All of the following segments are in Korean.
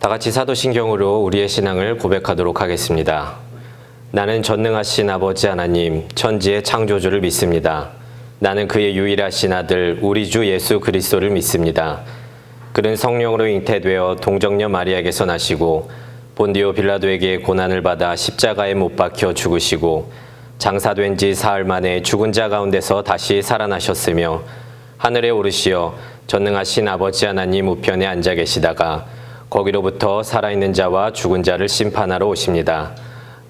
다 같이 사도신경으로 우리의 신앙을 고백하도록 하겠습니다. 나는 전능하신 아버지 하나님, 천지의 창조주를 믿습니다. 나는 그의 유일하신 아들, 우리 주 예수 그리스도를 믿습니다. 그는 성령으로 잉태되어 동정녀 마리아에게서 나시고 본디오 빌라도에게 고난을 받아 십자가에 못 박혀 죽으시고 장사된 지 사흘 만에 죽은 자 가운데서 다시 살아나셨으며 하늘에 오르시어 전능하신 아버지 하나님 우편에 앉아 계시다가 거기로부터 살아있는 자와 죽은 자를 심판하러 오십니다.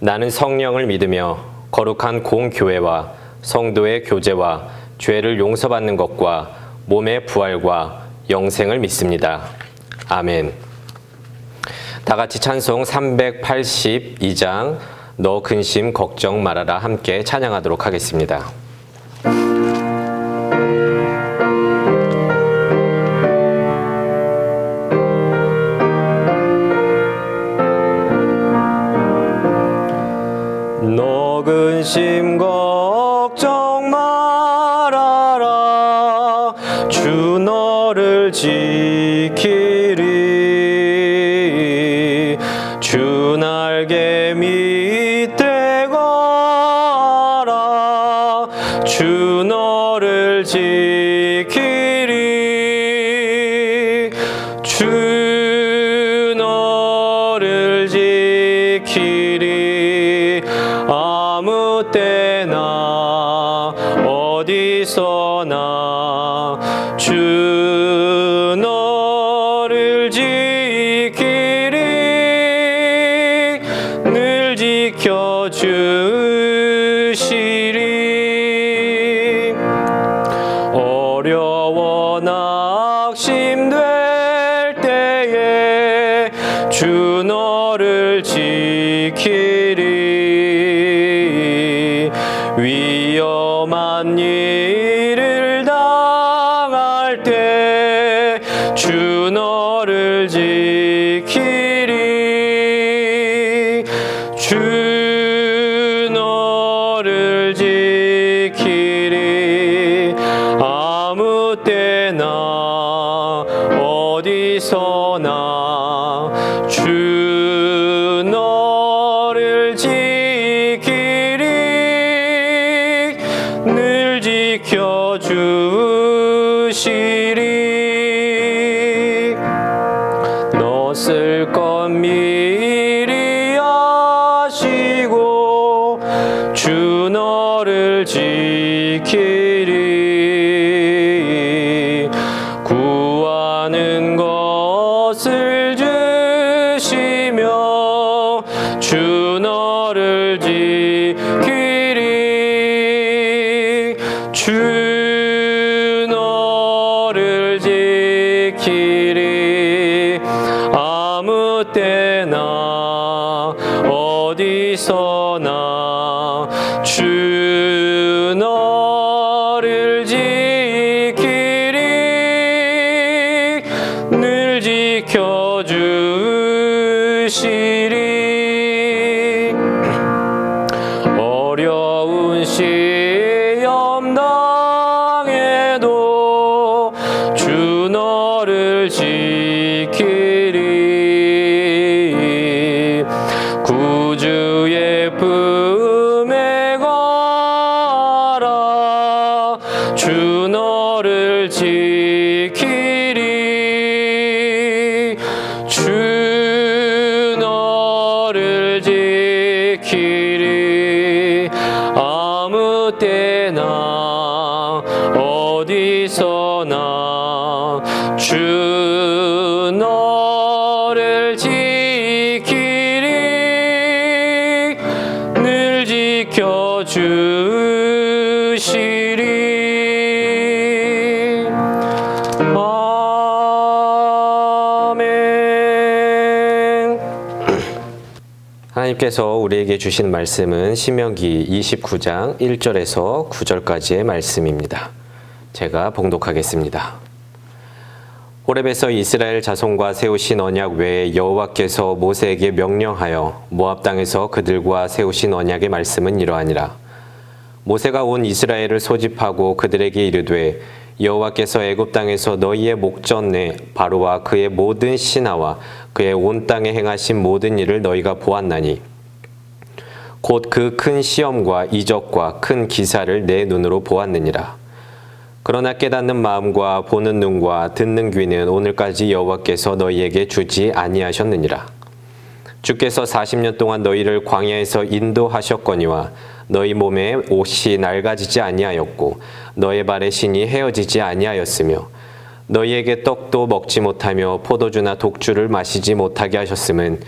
나는 성령을 믿으며 거룩한 공교회와 성도의 교제와 죄를 용서받는 것과 몸의 부활과 영생을 믿습니다. 아멘. 다 같이 찬송 382장 너 근심 걱정 말아라 함께 찬양하도록 하겠습니다. 너 근심 걱정 말아라 주 너를 지키리 주 날개 밑에 거라 주 너를 지키리 주 너를 지키리 아무 때나 어디서나 주 너를 지키리 늘 지켜주시리 어려워 낙심될 때에 주 너를 지키리 위험한 일을 당할 때 주 너를 지키리 주 너를 지키리 아무 때나 어디서나 주 너를 지키리 늘 지켜주시리 너 쓸 것 미리 아시고 주 너를 지키리 구하는 것을 주시며 주 너를 지키리 주 너를 지키리 아무 때나 어디서나 주 너를 지키리 늘 지켜주시리 어려운 시험 당해도 주 너를 지키리 구주의 품에 가라 주 너를 지키리 주 너를 지키리 아무 때나 어디서나 주 너를 지키리 늘 지켜주시리 아멘. 하나님께서 우리에게 주신 말씀은 신명기 29장 1절에서 9절까지의 말씀입니다. 제가 봉독하겠습니다. 호렙에서 이스라엘 자손과 세우신 언약 외에 여호와께서 모세에게 명령하여 모압 땅에서 그들과 세우신 언약의 말씀은 이러하니라. 모세가 온 이스라엘을 소집하고 그들에게 이르되 여호와께서 애굽 땅에서 너희의 목전에 바로와 그의 모든 신하와 그의 온 땅에 행하신 모든 일을 너희가 보았나니 곧 그 큰 시험과 이적과 큰 기사를 내 눈으로 보았느니라. 그러나 깨닫는 마음과 보는 눈과 듣는 귀는 오늘까지 여호와께서 너희에게 주지 아니하셨느니라. 주께서 40년 동안 너희를 광야에서 인도하셨거니와 너희 몸에 옷이 낡아지지 아니하였고 너희 발의 신이 헤어지지 아니하였으며 너희에게 떡도 먹지 못하며 포도주나 독주를 마시지 못하게 하셨음은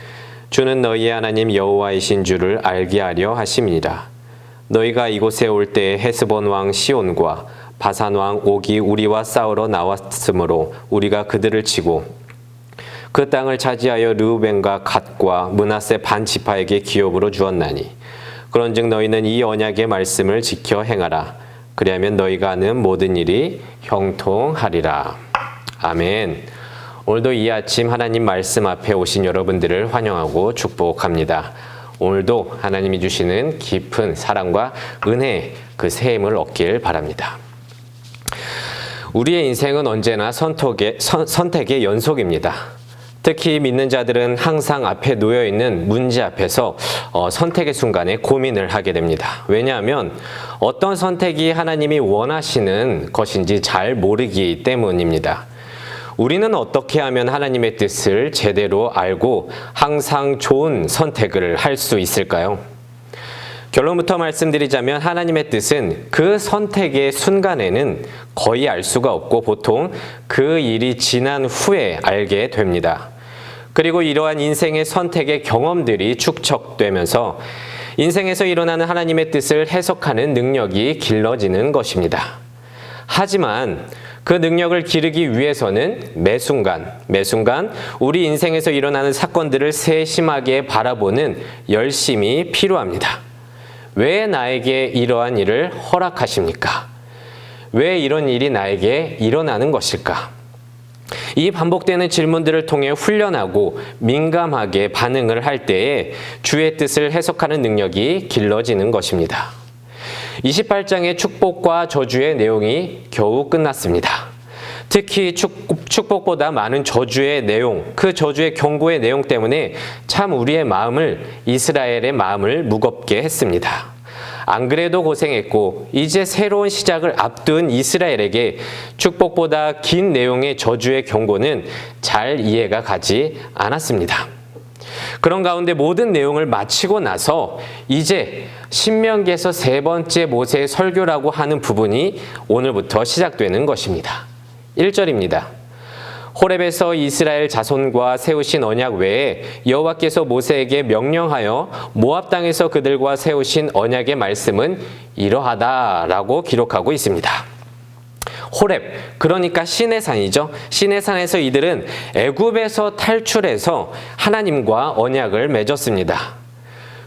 주는 너희의 하나님 여호와이신 줄을 알게 하려 하심이니라. 너희가 이곳에 올 때에 헤스본 왕 시온과 바산 왕 옥이 우리와 싸우러 나왔으므로 우리가 그들을 치고 그 땅을 차지하여 르우벤과 갓과 므낫세 반 지파에게 기업으로 주었나니 그런즉 너희는 이 언약의 말씀을 지켜 행하라. 그리하면 너희가 하는 모든 일이 형통하리라. 아멘. 오늘도 이 아침 하나님 말씀 앞에 오신 여러분들을 환영하고 축복합니다. 오늘도 하나님이 주시는 깊은 사랑과 은혜, 그 새 힘을 얻길 바랍니다. 우리의 인생은 언제나 선택의 연속입니다. 특히 믿는 자들은 항상 앞에 놓여있는 문제 앞에서 선택의 순간에 고민을 하게 됩니다. 왜냐하면 어떤 선택이 하나님이 원하시는 것인지 잘 모르기 때문입니다. 우리는 어떻게 하면 하나님의 뜻을 제대로 알고 항상 좋은 선택을 할 수 있을까요? 결론부터 말씀드리자면 하나님의 뜻은 그 선택의 순간에는 거의 알 수가 없고 보통 그 일이 지난 후에 알게 됩니다. 그리고 이러한 인생의 선택의 경험들이 축적되면서 인생에서 일어나는 하나님의 뜻을 해석하는 능력이 길러지는 것입니다. 하지만 그 능력을 기르기 위해서는 매 순간 우리 인생에서 일어나는 사건들을 세심하게 바라보는 열심이 필요합니다. 왜 나에게 이러한 일을 허락하십니까? 왜 이런 일이 나에게 일어나는 것일까? 이 반복되는 질문들을 통해 훈련하고 민감하게 반응을 할 때에 주의 뜻을 해석하는 능력이 길러지는 것입니다. 28장의 축복과 저주의 내용이 겨우 끝났습니다. 특히 축복보다 많은 저주의 내용, 그 저주의 경고의 내용 때문에 참 우리의 마음을, 이스라엘의 마음을 무겁게 했습니다. 안 그래도 고생했고 이제 새로운 시작을 앞둔 이스라엘에게 축복보다 긴 내용의 저주의 경고는 잘 이해가 가지 않았습니다. 그런 가운데 모든 내용을 마치고 나서 이제 신명기에서 세 번째 모세의 설교라고 하는 부분이 오늘부터 시작되는 것입니다. 1절입니다. 호렙에서 이스라엘 자손과 세우신 언약 외에 여호와께서 모세에게 명령하여 모압 땅에서 그들과 세우신 언약의 말씀은 이러하다라고 기록하고 있습니다. 호렙, 그러니까 시내산이죠. 시내산에서 이들은 애굽에서 탈출해서 하나님과 언약을 맺었습니다.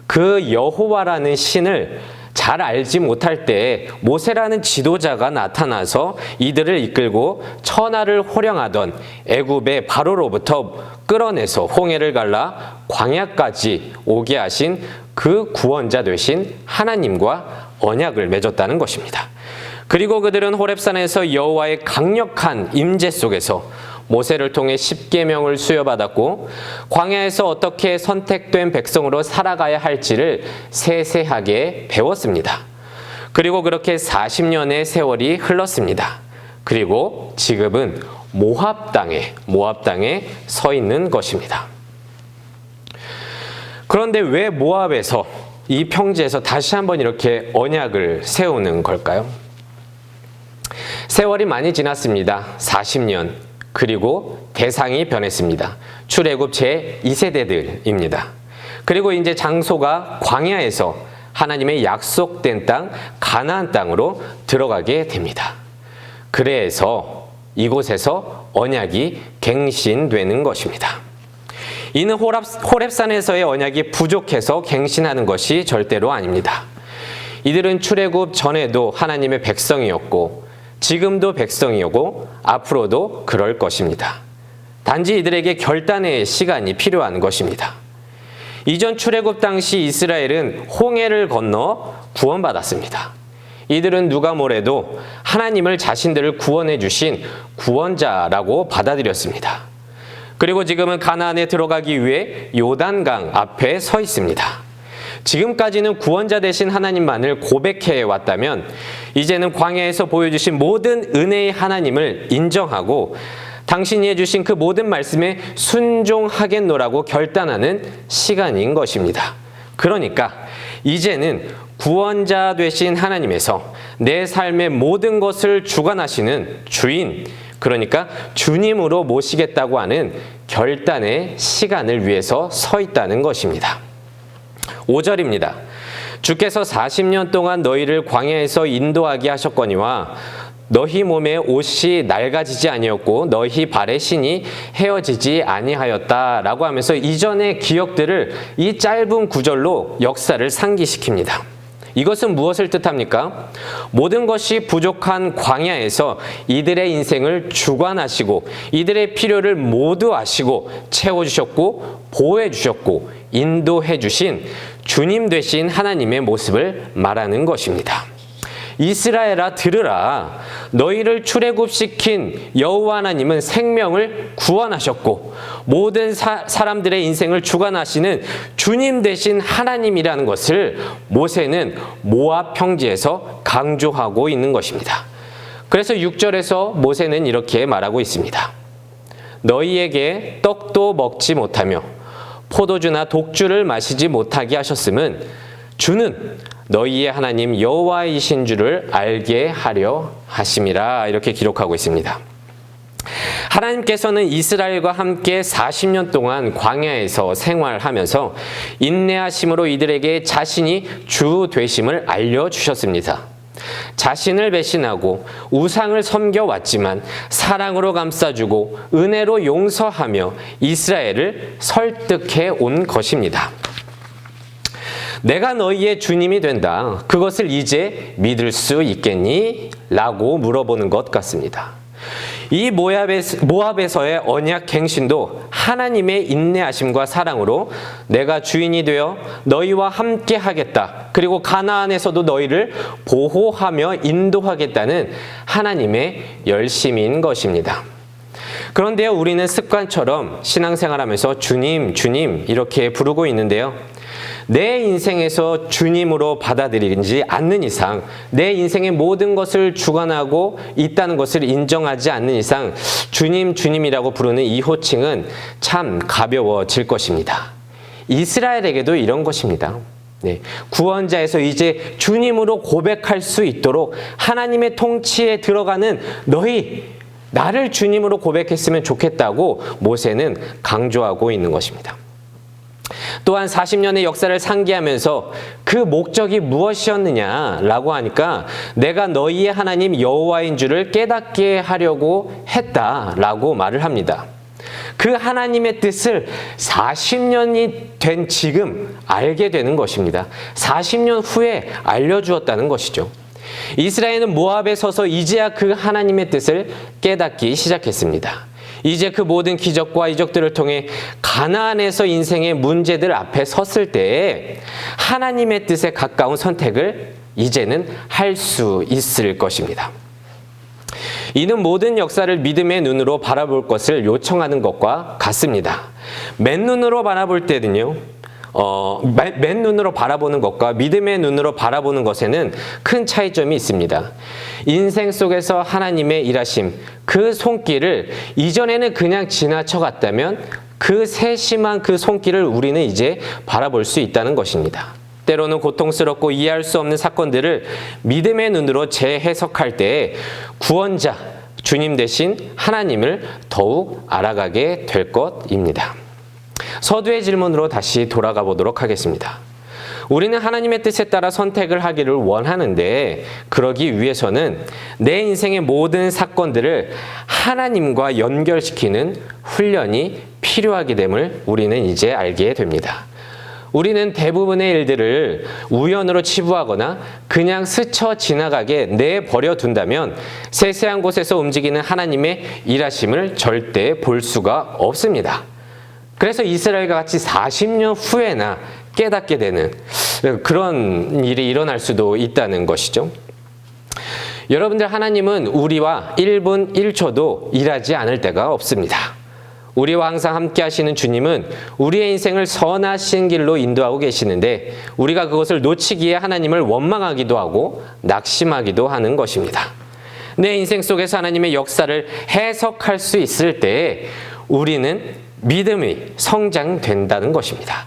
그 여호와라는 신을 잘 알지 못할 때 모세라는 지도자가 나타나서 이들을 이끌고 천하를 호령하던 애굽의 바로로부터 끌어내서 홍해를 갈라 광야까지 오게 하신 그 구원자 되신 하나님과 언약을 맺었다는 것입니다. 그리고 그들은 호렙산에서 여호와의 강력한 임재 속에서 모세를 통해 십계명을 수여받았고 광야에서 어떻게 선택된 백성으로 살아가야 할지를 세세하게 배웠습니다. 그리고 그렇게 40년의 세월이 흘렀습니다. 그리고 지금은 모압 땅에 서 있는 것입니다. 그런데 왜 모압에서, 이 평지에서 다시 한번 이렇게 언약을 세우는 걸까요? 세월이 많이 지났습니다. 40년. 그리고 대상이 변했습니다. 출애굽 제2세대들입니다. 그리고 이제 장소가 광야에서 하나님의 약속된 땅 가나안 땅으로 들어가게 됩니다. 그래서 이곳에서 언약이 갱신되는 것입니다. 이는 호렙산에서의 언약이 부족해서 갱신하는 것이 절대로 아닙니다. 이들은 출애굽 전에도 하나님의 백성이었고 지금도 백성이고 앞으로도 그럴 것입니다. 단지 이들에게 결단의 시간이 필요한 것입니다. 이전 출애굽 당시 이스라엘은 홍해를 건너 구원받았습니다. 이들은 누가 뭐래도 하나님을 자신들을 구원해 주신 구원자라고 받아들였습니다. 그리고 지금은 가나안에 들어가기 위해 요단강 앞에 서 있습니다. 지금까지는 구원자 되신 하나님만을 고백해 왔다면 이제는 광야에서 보여주신 모든 은혜의 하나님을 인정하고 당신이 해주신 그 모든 말씀에 순종하겠노라고 결단하는 시간인 것입니다. 그러니까 이제는 구원자 되신 하나님에서 내 삶의 모든 것을 주관하시는 주인, 그러니까 주님으로 모시겠다고 하는 결단의 시간을 위해서 서 있다는 것입니다. 5절입니다. 주께서 40년 동안 너희를 광야에서 인도하게 하셨거니와 너희 몸에 옷이 낡아지지 아니었고 너희 발의 신이 헤어지지 아니하였다라고 하면서 이전의 기억들을 이 짧은 구절로 역사를 상기시킵니다. 이것은 무엇을 뜻합니까? 모든 것이 부족한 광야에서 이들의 인생을 주관하시고 이들의 필요를 모두 아시고 채워주셨고 보호해주셨고 인도해주신 주님 되신 하나님의 모습을 말하는 것입니다. 이스라엘아 들으라. 너희를 출애굽시킨 여호와 하나님은 생명을 구원하셨고 모든 사람들의 인생을 주관하시는 주님 되신 하나님이라는 것을 모세는 모압 평지에서 강조하고 있는 것입니다. 그래서 6절에서 모세는 이렇게 말하고 있습니다. 너희에게 떡도 먹지 못하며 포도주나 독주를 마시지 못하게 하셨음은 주는 너희의 하나님 여호와이신 줄을 알게 하려 하심이라, 이렇게 기록하고 있습니다. 하나님께서는 이스라엘과 함께 40년 동안 광야에서 생활하면서 인내하심으로 이들에게 자신이 주 되심을 알려주셨습니다. 자신을 배신하고 우상을 섬겨왔지만 사랑으로 감싸주고 은혜로 용서하며 이스라엘을 설득해 온 것입니다. 내가 너희의 주님이 된다. 그것을 이제 믿을 수 있겠니? 라고 물어보는 것 같습니다. 이 모압에서의 언약 갱신도 하나님의 인내하심과 사랑으로 내가 주인이 되어 너희와 함께 하겠다. 그리고 가나안에서도 너희를 보호하며 인도하겠다는 하나님의 열심인 것입니다. 그런데요, 우리는 습관처럼 신앙생활하면서 주님, 주님 이렇게 부르고 있는데요. 내 인생에서 주님으로 받아들이지 않는 이상, 내 인생의 모든 것을 주관하고 있다는 것을 인정하지 않는 이상 주님, 주님이라고 부르는 이 호칭은 참 가벼워질 것입니다. 이스라엘에게도 이런 것입니다. 네, 구원자에서 이제 주님으로 고백할 수 있도록 하나님의 통치에 들어가는 너희, 나를 주님으로 고백했으면 좋겠다고 모세는 강조하고 있는 것입니다. 또한 40년의 역사를 상기하면서 그 목적이 무엇이었느냐라고 하니까 내가 너희의 하나님 여호와인 줄을 깨닫게 하려고 했다라고 말을 합니다. 그 하나님의 뜻을 40년이 된 지금 알게 되는 것입니다. 40년 후에 알려주었다는 것이죠. 이스라엘은 모압에 서서 이제야 그 하나님의 뜻을 깨닫기 시작했습니다. 이제 그 모든 기적과 이적들을 통해 가나안에서 인생의 문제들 앞에 섰을 때에 하나님의 뜻에 가까운 선택을 이제는 할 수 있을 것입니다. 이는 모든 역사를 믿음의 눈으로 바라볼 것을 요청하는 것과 같습니다. 맨눈으로 바라볼 때는요, 맨눈으로 바라보는 것과 믿음의 눈으로 바라보는 것에는 큰 차이점이 있습니다. 인생 속에서 하나님의 일하심, 그 손길을 이전에는 그냥 지나쳐 갔다면 그 세심한 그 손길을 우리는 이제 바라볼 수 있다는 것입니다. 때로는 고통스럽고 이해할 수 없는 사건들을 믿음의 눈으로 재해석할 때 구원자, 주님 대신 하나님을 더욱 알아가게 될 것입니다. 서두의 질문으로 다시 돌아가 보도록 하겠습니다. 우리는 하나님의 뜻에 따라 선택을 하기를 원하는데 그러기 위해서는 내 인생의 모든 사건들을 하나님과 연결시키는 훈련이 필요하게 됨을 우리는 이제 알게 됩니다. 우리는 대부분의 일들을 우연으로 치부하거나 그냥 스쳐 지나가게 내버려 둔다면 세세한 곳에서 움직이는 하나님의 일하심을 절대 볼 수가 없습니다. 그래서 이스라엘과 같이 40년 후에나 깨닫게 되는 그런 일이 일어날 수도 있다는 것이죠. 여러분들, 하나님은 우리와 1분 1초도 일하지 않을 때가 없습니다. 우리와 항상 함께 하시는 주님은 우리의 인생을 선하신 길로 인도하고 계시는데 우리가 그것을 놓치기에 하나님을 원망하기도 하고 낙심하기도 하는 것입니다. 내 인생 속에서 하나님의 역사를 해석할 수 있을 때 우리는 믿음이 성장된다는 것입니다.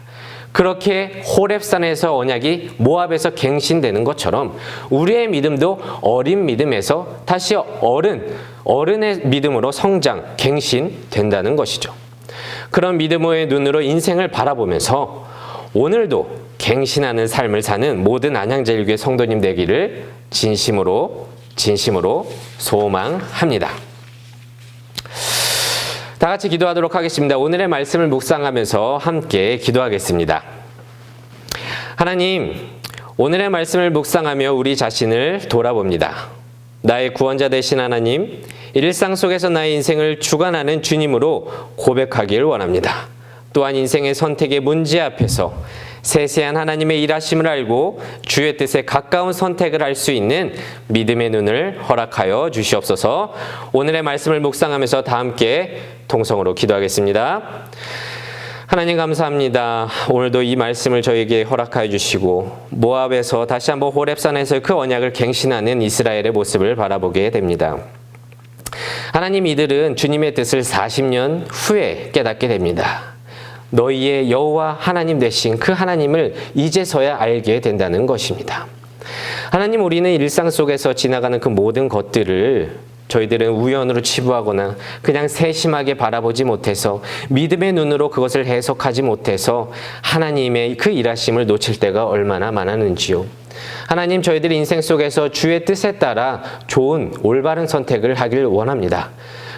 그렇게 호렙산에서 언약이 모압에서 갱신되는 것처럼 우리의 믿음도 어린 믿음에서 다시 어른의 믿음으로 성장, 갱신된다는 것이죠. 그런 믿음의 눈으로 인생을 바라보면서 오늘도 갱신하는 삶을 사는 모든 안양제일교회 성도님 되기를 진심으로 소망합니다. 다 같이 기도하도록 하겠습니다. 오늘의 말씀을 묵상하면서 함께 기도하겠습니다. 하나님, 오늘의 말씀을 묵상하며 우리 자신을 돌아봅니다. 나의 구원자 되신 하나님, 일상 속에서 나의 인생을 주관하는 주님으로 고백하길 원합니다. 또한 인생의 선택의 문제 앞에서 세세한 하나님의 일하심을 알고 주의 뜻에 가까운 선택을 할 수 있는 믿음의 눈을 허락하여 주시옵소서. 오늘의 말씀을 묵상하면서 다 함께 통성으로 기도하겠습니다. 하나님 감사합니다. 오늘도 이 말씀을 저에게 허락하여 주시고 모압에서 다시 한번 호렙산에서 그 언약을 갱신하는 이스라엘의 모습을 바라보게 됩니다. 하나님, 이들은 주님의 뜻을 40년 후에 깨닫게 됩니다. 너희의 여호와 하나님 되신 그 하나님을 이제서야 알게 된다는 것입니다. 하나님, 우리는 일상 속에서 지나가는 그 모든 것들을 저희들은 우연으로 치부하거나 그냥 세심하게 바라보지 못해서 믿음의 눈으로 그것을 해석하지 못해서 하나님의 그 일하심을 놓칠 때가 얼마나 많았는지요. 하나님, 저희들이 인생 속에서 주의 뜻에 따라 좋은 올바른 선택을 하길 원합니다.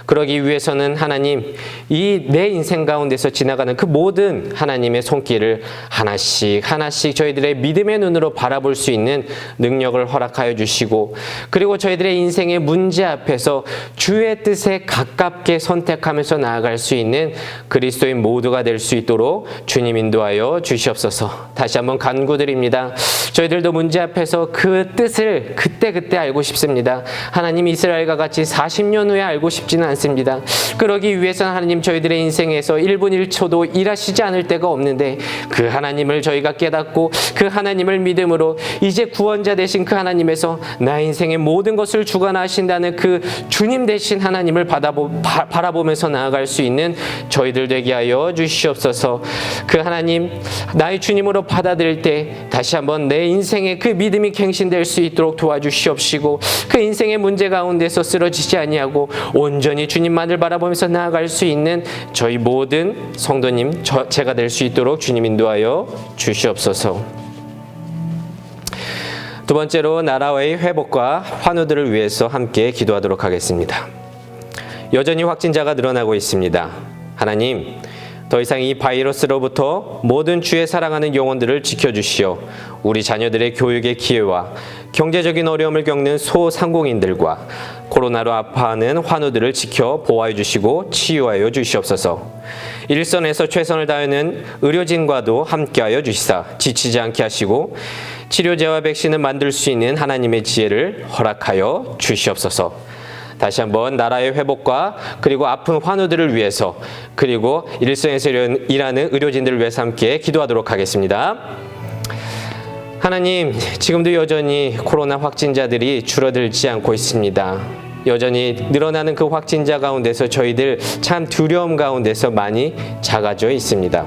그러기 위해서는 하나님, 이 내 인생 가운데서 지나가는 그 모든 하나님의 손길을 하나씩 저희들의 믿음의 눈으로 바라볼 수 있는 능력을 허락하여 주시고, 그리고 저희들의 인생의 문제 앞에서 주의 뜻에 가깝게 선택하면서 나아갈 수 있는 그리스도인 모두가 될 수 있도록 주님 인도하여 주시옵소서. 다시 한번 간구드립니다. 저희들도 문제 앞에서 그 뜻을 그때 알고 싶습니다. 하나님, 이스라엘과 같이 40년 후에 알고 싶지는 않습니다. 그러기 위해서는 하나님, 저희들의 인생에서 1분 1초도 일하시지 않을 때가 없는데 그 하나님을 저희가 깨닫고 그 하나님을 믿음으로 이제 구원자 되신 그 하나님에서 나의 인생의 모든 것을 주관하신다는 그 주님 되신 하나님을 바라보면서 나아갈 수 있는 저희들 되게 하여 주시옵소서. 그 하나님, 나의 주님으로 받아들일 때 다시 한번 내 인생의 그 믿음이 갱신될 수 있도록 도와주시옵시고, 그 인생의 문제 가운데서 쓰러지지 아니하고 온전히 주님만을 바라보면서 나아갈 수 있는 저희 모든 성도님, 제가 될 수 있도록 주님 인도하여 주시옵소서. 두 번째로 나라의 회복과 환우들을 위해서 함께 기도하도록 하겠습니다. 여전히 확진자가 늘어나고 있습니다. 하나님, 더 이상 이 바이러스로부터 모든 주의 사랑하는 영혼들을 지켜주시어 우리 자녀들의 교육의 기회와 경제적인 어려움을 겪는 소상공인들과 코로나로 아파하는 환우들을 지켜 보호해 주시고 치유하여 주시옵소서. 일선에서 최선을 다하는 의료진과도 함께하여 주시사 지치지 않게 하시고 치료제와 백신을 만들 수 있는 하나님의 지혜를 허락하여 주시옵소서. 다시 한번 나라의 회복과 그리고 아픈 환우들을 위해서, 그리고 일선에서 일하는 의료진들을 위해서 함께 기도하도록 하겠습니다. 하나님, 지금도 여전히 코로나 확진자들이 줄어들지 않고 있습니다. 여전히 늘어나는 그 확진자 가운데서 저희들 참 두려움 가운데서 많이 작아져 있습니다.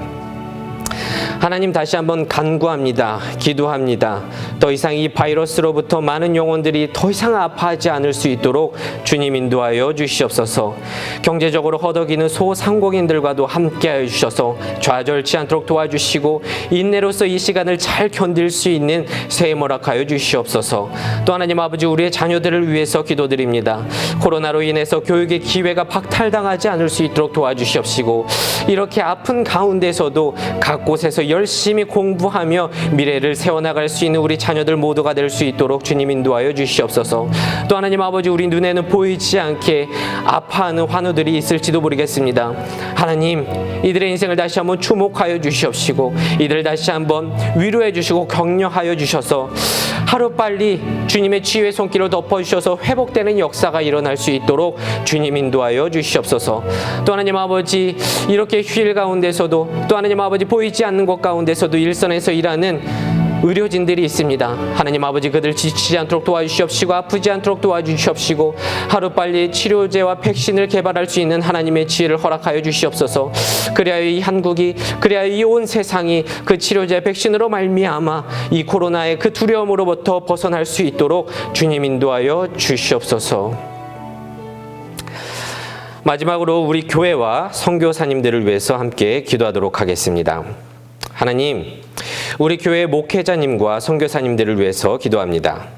하나님, 다시 한번 간구합니다. 기도합니다. 더 이상 이 바이러스로부터 많은 영혼들이 더 이상 아파하지 않을 수 있도록 주님 인도하여 주시옵소서. 경제적으로 허덕이는 소상공인들과도 함께하여 주셔서 좌절치 않도록 도와주시고 인내로서 이 시간을 잘 견딜 수 있는 새해 허락하여 주시옵소서. 또 하나님 아버지, 우리의 자녀들을 위해서 기도드립니다. 코로나로 인해서 교육의 기회가 박탈당하지 않을 수 있도록 도와주시옵시고, 이렇게 아픈 가운데서도 각 곳에서 열심히 공부하며 미래를 세워나갈 수 있는 우리 자녀들 모두가 될 수 있도록 주님 인도하여 주시옵소서. 또 하나님 아버지, 우리 눈에는 보이지 않게 아파하는 환우들이 있을지도 모르겠습니다. 하나님, 이들의 인생을 다시 한번 주목하여 주시옵시고 이들을 다시 한번 위로해 주시고 격려하여 주셔서 하루빨리 주님의 치유의 손길을 덮어주셔서 회복되는 역사가 일어날 수 있도록 주님 인도하여 주시옵소서. 또 하나님 아버지, 이렇게 휴일 가운데서도 또 하나님 아버지 보이지 않는 것 가운데서도 일선에서 일하는 의료진들이 있습니다. 하나님 아버지, 그들 지치지 않도록 도와주시옵시고 아프지 않도록 도와주시옵시고 하루빨리 치료제와 백신을 개발할 수 있는 하나님의 지혜를 허락하여 주시옵소서. 그래야 이 한국이, 그래야 이 온 세상이 그 치료제 백신으로 말미암아 이 코로나의 그 두려움으로부터 벗어날 수 있도록 주님 인도하여 주시옵소서. 마지막으로 우리 교회와 선교사님들을 위해서 함께 기도하도록 하겠습니다. 하나님, 우리 교회 목회자님과 선교사님들을 위해서 기도합니다.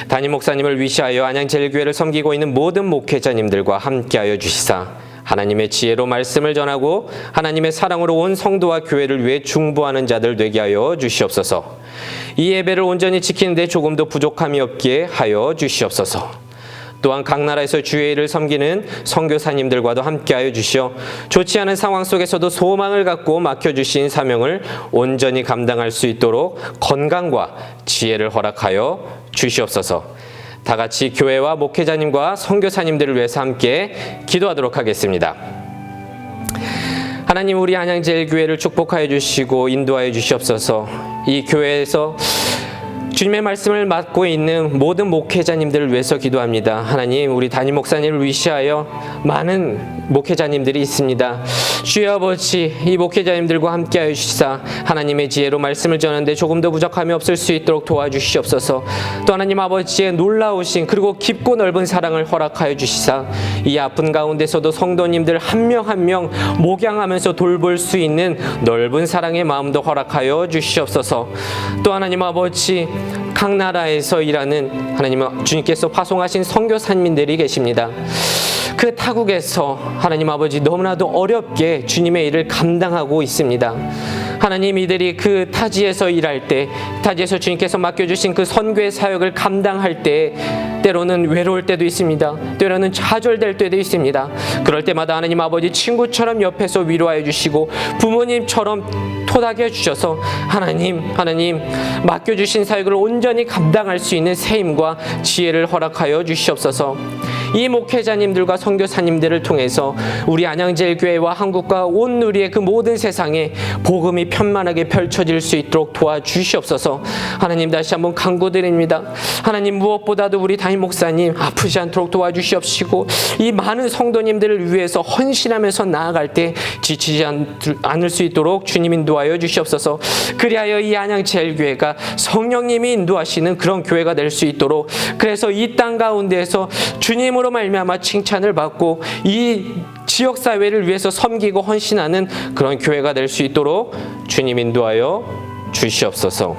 담임 목사님을 위시하여 안양제일교회를 섬기고 있는 모든 목회자님들과 함께하여 주시사 하나님의 지혜로 말씀을 전하고 하나님의 사랑으로 온 성도와 교회를 위해 중보하는 자들 되게 하여 주시옵소서. 이 예배를 온전히 지키는 데 조금도 부족함이 없게 하여 주시옵소서. 또한 각 나라에서 주의 일을 섬기는 선교사님들과도 함께하여 주시어 좋지 않은 상황 속에서도 소망을 갖고 맡겨주신 사명을 온전히 감당할 수 있도록 건강과 지혜를 허락하여 주시옵소서. 다 같이 교회와 목회자님과 선교사님들을 위해서 함께 기도하도록 하겠습니다. 하나님, 우리 안양제일교회를 축복하여 주시고 인도하여 주시옵소서. 이 교회에서 주님의 말씀을 맡고 있는 모든 목회자님들을 위해서 기도합니다. 하나님, 우리 담임 목사님을 위시하여 많은 목회자님들이 있습니다. 주여 아버지, 이 목회자님들과 함께하여 주시사 하나님의 지혜로 말씀을 전하는데 조금 더 부족함이 없을 수 있도록 도와주시옵소서. 또 하나님 아버지의 놀라우신 그리고 깊고 넓은 사랑을 허락하여 주시사 이 아픈 가운데서도 성도님들 한 명 한 명 목양하면서 돌볼 수 있는 넓은 사랑의 마음도 허락하여 주시옵소서. 또 하나님 아버지, 각 나라에서 일하는 하나님 주님께서 파송하신 선교사님들이 계십니다. 그 타국에서 하나님 아버지 너무나도 어렵게 주님의 일을 감당하고 있습니다. 하나님, 이들이 그 타지에서 일할 때, 타지에서 주님께서 맡겨주신 그 선교의 사역을 감당할 때 때로는 외로울 때도 있습니다. 때로는 좌절될 때도 있습니다. 그럴 때마다 하나님 아버지 친구처럼 옆에서 위로하여 주시고 부모님처럼 토닥여 주셔서 하나님 맡겨주신 사역을 온전히 감당할 수 있는 세임과 지혜를 허락하여 주시옵소서. 이 목회자님들과 선교사님들을 통해서 우리 안양제일교회와 한국과 온 우리의 그 모든 세상에 복음이 편만하게 펼쳐질 수 있도록 도와주시옵소서. 하나님, 다시 한번 간구드립니다. 하나님, 무엇보다도 우리 담임 목사님 아프지 않도록 도와주시옵시고 이 많은 성도님들을 위해서 헌신하면서 나아갈 때 지치지 않을 수 있도록 주님 인도하여 주시옵소서. 그리하여 이 안양제일교회가 성령님이 인도하시는 그런 교회가 될 수 있도록, 그래서 이 땅 가운데에서 주님으로 말미암아 칭찬을 받고 이 지역사회를 위해서 섬기고 헌신하는 그런 교회가 될 수 있도록 주님 인도하여 주시옵소서.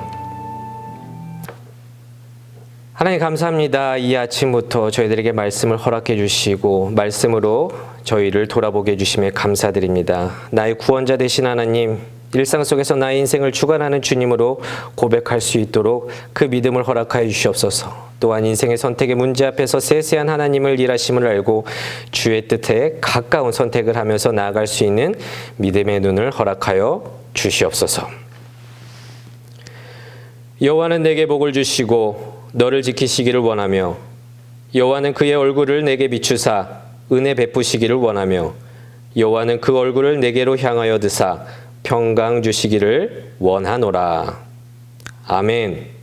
하나님 감사합니다. 이 아침부터 저희들에게 말씀을 허락해 주시고 말씀으로 저희를 돌아보게 해주심에 감사드립니다. 나의 구원자 되신 하나님, 일상 속에서 나의 인생을 주관하는 주님으로 고백할 수 있도록 그 믿음을 허락하여 주시옵소서. 또한 인생의 선택의 문제 앞에서 세세한 하나님을 일하심을 알고 주의 뜻에 가까운 선택을 하면서 나아갈 수 있는 믿음의 눈을 허락하여 주시옵소서. 여호와는 내게 복을 주시고 너를 지키시기를 원하며 여호와는 그의 얼굴을 내게 비추사 은혜 베푸시기를 원하며 여호와는 그 얼굴을 내게로 향하여 드사 평강 주시기를 원하노라. 아멘.